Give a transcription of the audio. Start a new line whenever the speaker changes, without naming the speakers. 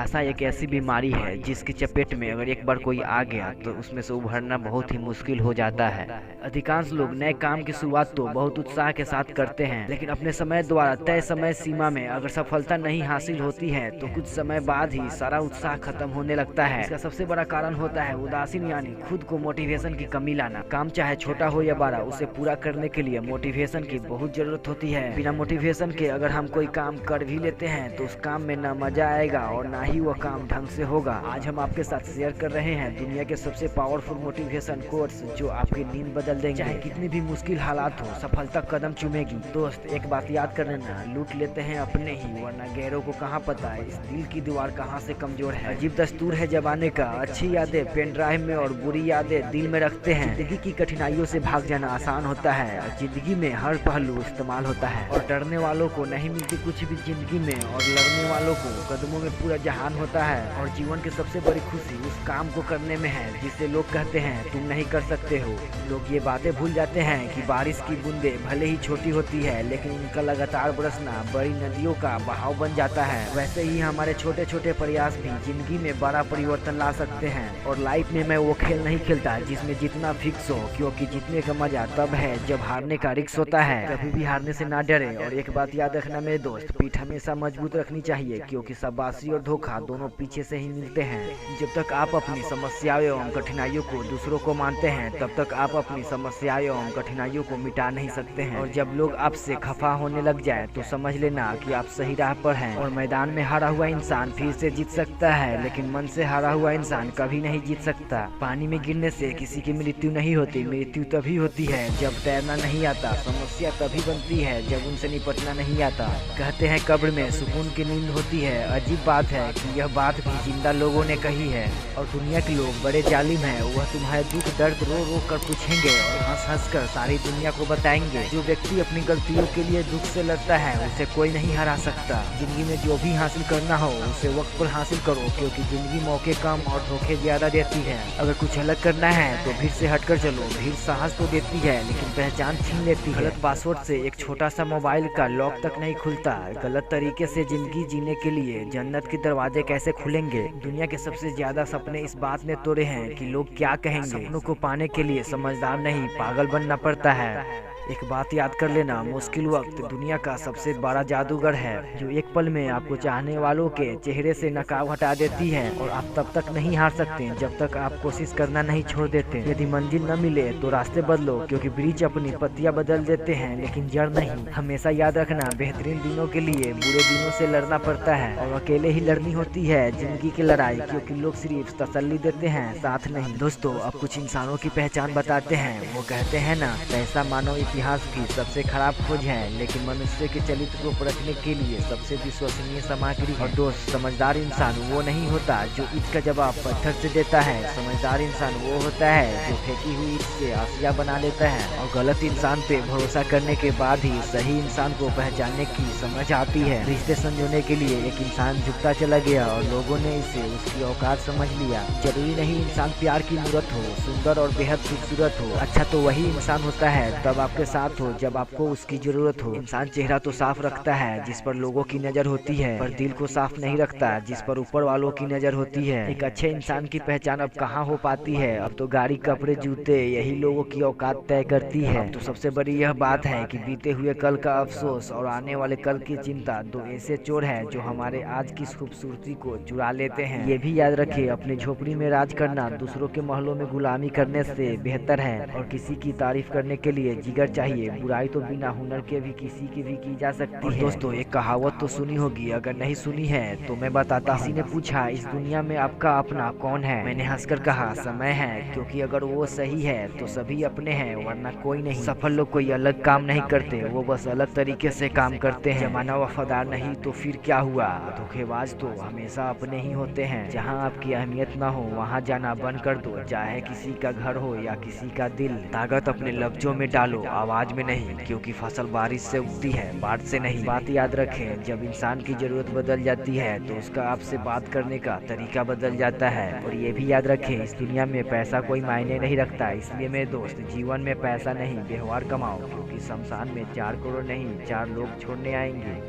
निराशा एक ऐसी बीमारी है जिसकी चपेट में अगर एक बार कोई आ गया तो उसमें से उभरना बहुत ही मुश्किल हो जाता है। अधिकांश लोग नए काम की शुरुआत तो बहुत उत्साह के साथ करते हैं, लेकिन अपने समय द्वारा तय समय सीमा में अगर सफलता नहीं हासिल होती है तो कुछ समय बाद ही सारा उत्साह खत्म होने लगता है। इसका सबसे बड़ा कारण होता है उदासीन, यानी खुद को मोटिवेशन की कमी लाना। काम चाहे छोटा हो या बड़ा, उसे पूरा करने के लिए मोटिवेशन की बहुत जरूरत होती है। बिना मोटिवेशन के अगर हम कोई काम कर भी लेते हैं तो उस काम में न मजा आएगा और ना ही वह काम ढंग से होगा। आज हम आपके साथ शेयर कर रहे हैं दुनिया के सबसे पावरफुल मोटिवेशन कोट्स जो आपकी नींद बदल देंगे। चाहे कितनी भी मुश्किल हालात हो, सफलता कदम चूमेगी। दोस्त, एक बात याद कर लेना, लूट लेते हैं अपने ही, वरना गैरों को कहाँ पता है इस दिल की दीवार कहाँ से कमजोर है। अजीब दस्तूर है जमाने का, अच्छी यादें पेन ड्राइव में और बुरी यादें दिल में रखते हैं। जिंदगी की कठिनाइयों से भाग जाना आसान होता है और जिंदगी में हर पहलू इस्तेमाल होता है। और डरने वालों को नहीं मिलती कुछ भी जिंदगी में, और लड़ने वालों को कदमों में पूरा जहान होता है। और जीवन की सबसे बड़ी खुशी उस काम को करने में है जिसे लोग कहते हैं तुम नहीं कर सकते हो। लोग ये बातें भूल जाते हैं कि बारिश की बूंदें भले ही छोटी होती है, लेकिन उनका लगातार बरसना बड़ी नदियों का बहाव बन जाता है। वैसे ही हमारे छोटे छोटे प्रयास भी जिंदगी में बड़ा परिवर्तन ला सकते हैं। और लाइफ में मैं वो खेल नहीं खेलता जिसमें जितना फिक्स हो, क्योंकि जीतने का मजा तब है जब हारने का रिस्क होता है। कभी भी हारने से ना डरे। और एक बात याद रखना मेरे दोस्त, पीठ हमेशा मजबूत रखनी चाहिए, क्योंकि शाबाशी और धोखा दोनों पीछे से ही मिलते हैं। जब तक आप अपनी समस्याओं एवं कठिनाइयों को दूसरों को मानते हैं, तब तक आप अपनी समस्याओं एवं कठिनाइयों को मिटा नहीं सकते हैं। और जब लोग आपसे खफा होने लग जाए तो समझ लेना कि आप सही राह पर हैं। और मैदान में हारा हुआ इंसान फिर से जीत सकता है, लेकिन मन से हारा हुआ इंसान कभी नहीं जीत सकता। पानी में गिरने से किसी की मृत्यु नहीं होती, मृत्यु तभी होती है जब तैरना नहीं आता। समस्या तभी बनती है जब उनसे निपटना नहीं आता। कहते हैं कब्र में सुकून की नींद होती है। अजीब बात है कि यह बात भी जिंदा लोगों ने कही है। और दुनिया के लोग बड़े जालिम हैं, वह तुम्हारे दुख दर्द रो रो कर पूछेंगे और हंस हंस कर सारी दुनिया को बताएंगे। जो व्यक्ति अपनी गलतियों के लिए दुख से लड़ता है उसे कोई नहीं हरा सकता। जिंदगी में जो भी हासिल करना हो उसे वक्त पर हासिल करो, क्योंकि जिंदगी मौके कम और धोखे ज्यादा देती है। अगर कुछ अलग करना है तो भीड़ से हटकर चलो। भीड़ साहस तो देती है लेकिन पहचान छीन लेती है। गलत पासवर्ड से एक छोटा सा मोबाइल का लॉक तक नहीं खुलता। गलत तरीके से जिंदगी जीने के लिए जन्नत के दरवाजे कैसे खुलेंगे। दुनिया के सबसे ज्यादा सपने इस बात ने तोड़े हैं कि लोग क्या कहेंगे। सपनों को पाने के लिए समझदार नहीं, पागल बनना पड़ता है। एक बात याद कर लेना, मुश्किल वक्त दुनिया का सबसे बड़ा जादूगर है, जो एक पल में आपको चाहने वालों के चेहरे से नकाब हटा देती है। और आप तब तक नहीं हार सकते जब तक आप कोशिश करना नहीं छोड़ देते। यदि मंजिल न मिले तो रास्ते बदलो, क्योंकि वृक्ष अपनी पत्तियां बदल देते हैं लेकिन जड़ नहीं। हमेशा याद रखना, बेहतरीन दिनों के लिए बुरे दिनों से लड़ना पड़ता है, और अकेले ही लड़नी होती है जिंदगी की लड़ाई, क्योंकि लोग सिर्फ तसल्ली देते हैं, साथ नहीं। दोस्तों, अब कुछ इंसानों की पहचान बताते हैं। वो कहते हैं ना, पैसा मानव इतिहास की सबसे खराब खोज है, लेकिन मनुष्य के चरित्र को परखने के लिए सबसे विश्वसनीय सामग्री। और दोस्त, समझदार इंसान वो नहीं होता जो ईंट का जवाब पत्थर से देता है। समझदार इंसान वो होता है जो फेंकी हुई ईंट से आसिया बना लेता है। और गलत इंसान पे भरोसा करने के बाद ही सही इंसान को पहचानने की समझ आती है। रिश्ते संजोने के लिए एक इंसान झुकता चला गया और लोगों ने इसे उसकी औकात समझ लिया। जरूरी नहीं इंसान प्यार की मूरत हो, सुंदर और बेहद खूबसूरत हो। अच्छा तो वही इंसान होता है तब आपके साथ हो जब आपको उसकी जरूरत हो। इंसान चेहरा तो साफ रखता है जिस पर लोगों की नजर होती है, पर दिल को साफ नहीं रखता जिस पर ऊपर वालों की नजर होती है। एक अच्छे इंसान की पहचान अब कहाँ हो पाती है। अब तो गाड़ी, कपड़े, जूते यही लोगों की औकात तय करती है। अब तो सबसे बड़ी यह बात है कि बीते हुए कल का अफसोस और आने वाले कल की चिंता दो ऐसे चोर हैं जो हमारे आज की खूबसूरती को चुरा लेते हैं। ये भी याद रखे, अपनी झोपड़ी में राज करना दूसरों के महलों में गुलामी करने से बेहतर है। और किसी की तारीफ करने के लिए जिगर चाहिए, बुराई तो बिना हुनर के भी किसी की भी की जा सकती है। दोस्तों, एक कहावत तो सुनी होगी, अगर नहीं सुनी है तो मैं बताता हूँ। किसी ने पूछा, इस दुनिया में आपका अपना कौन है। मैंने हंसकर कहा, समय है, क्योंकि अगर वो सही है तो सभी अपने हैं, वरना कोई नहीं। सफल लोग कोई अलग काम नहीं करते, वो बस अलग तरीके से काम करते हैं। जमाना वफादार नहीं तो फिर क्या हुआ। धोखेबाज तो हमेशा अपने ही होते हैं। जहाँ आपकी अहमियत ना हो वहाँ जाना बंद कर दो, चाहे किसी का घर हो या किसी का दिल। ताकत अपने लफ्जों में डालो, आवाज में नहीं, क्योंकि फसल बारिश से उगती है, बाढ़ से नहीं। बात याद रखें, जब इंसान की जरूरत बदल जाती है तो उसका आपसे बात करने का तरीका बदल जाता है। और ये भी याद रखें, इस दुनिया में पैसा कोई मायने नहीं रखता। इसलिए मेरे दोस्त, जीवन में पैसा नहीं व्यवहार कमाओ, क्योंकि शमशान में 4 करोड़ नहीं 4 लोग छोड़ने आएंगे।